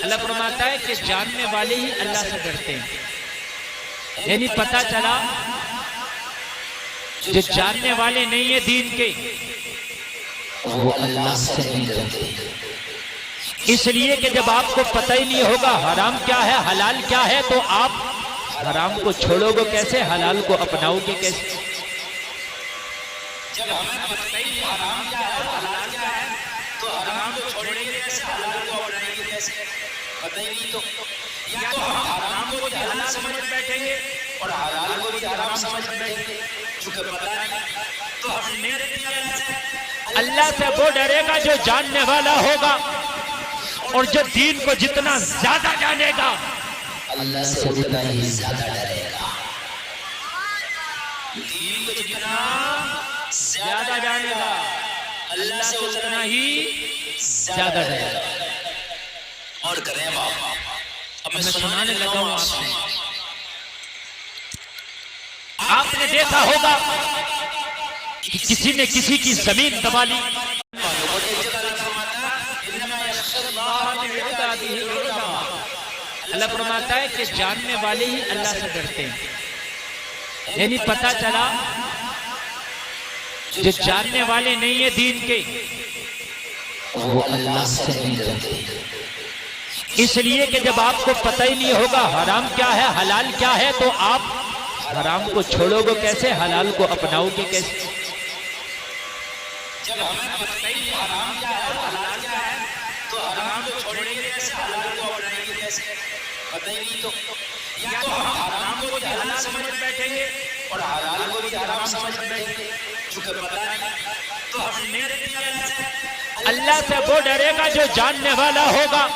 اللہ فرماتا ہے کہ جاننے والے ہی اللہ سے ڈرتے ہیں. یعنی پتہ چلا جو جاننے والے نہیں ہیں دین کے وہ اللہ سے نہیں ڈرتے. اس لیے کہ جب آپ کو پتہ ہی نہیں ہوگا حرام کیا ہے حلال کیا ہے تو آپ حرام کو چھوڑو گے کیسے, حلال کو اپناؤ گے کیسے؟ جب ہمیں پتہ ہی نہیں حرام کیا ہے حلال کیا ہے تو حرام کو چھوڑیں گے کیسے, حلال کو اپنائیں گے کیسے؟ پتہ ہی نہیں تو یا تو ہم حرام کو بھی حلال سمجھ بیٹھیں گے اور حلال کو بھی حرام سمجھ بیٹھیں گے. چونکہ پتہ نہیں تو ہم نہیں ڈرتے اللہ سے وہ ڈرے گا جو جاننے والا ہوگا, اور جو دین کو جتنا زیادہ جانے گا اللہ سے اتنا ہی زیادہ ڈرے گا. دین کو جتنا زیادہ جانے گا اللہ سے اتنا ہی زیادہ ڈرے گا. اور کریں باپ اب میں سنانے لگا ہوں آپ سے. آپ نے دیکھا ہوگا کہ کسی نے کسی کی زمین دبا لی. اللہ فرماتا ہے کہ جاننے والے ہی اللہ سے ڈرتے ہیں. یعنی پتہ چلا جو جاننے والے نہیں ہیں دین کے وہ اللہ سے نہیں ڈرتے. اس لیے کہ جب آپ کو پتہ ہی نہیں ہوگا حرام کیا ہے حلال کیا ہے تو آپ حرام کو چھوڑو گے کیسے, حلال کو اپناؤ گے کیسے؟ جب ہمیں پتہ ہی نہیں حرام کیا ہے حلال کیا ہے تو حرام کو چھوڑیں گے کیسے, حلال کو اپنائیں گے کیسے؟ پتہ ہی نہیں تو یا تو ہم حرام کو بھی حلال سمجھ بیٹھیں گے اور حلال کو بھی حرام سمجھ بیٹھیں گے. چونکہ پتہ نہیں تو ہم نہیں ڈرتے. اللہ سے وہ ڈرے گا جو جاننے والا ہوگا,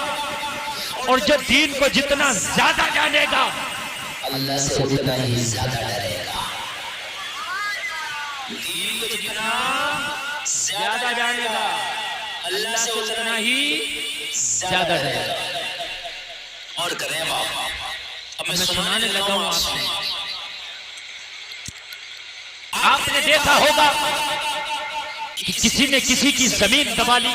اور جو دین کو جتنا زیادہ جانے گا اللہ سے اتنا ہی زیادہ ڈرے گا. دین کو جتنا زیادہ جانے گا اللہ سے اتنا ہی زیادہ ڈرے گا. اور کریں باپ اب میں سنانے لگا ہوں آپ سے. آپ نے دیکھا ہوگا کہ کسی نے کسی کی زمین دبا لی.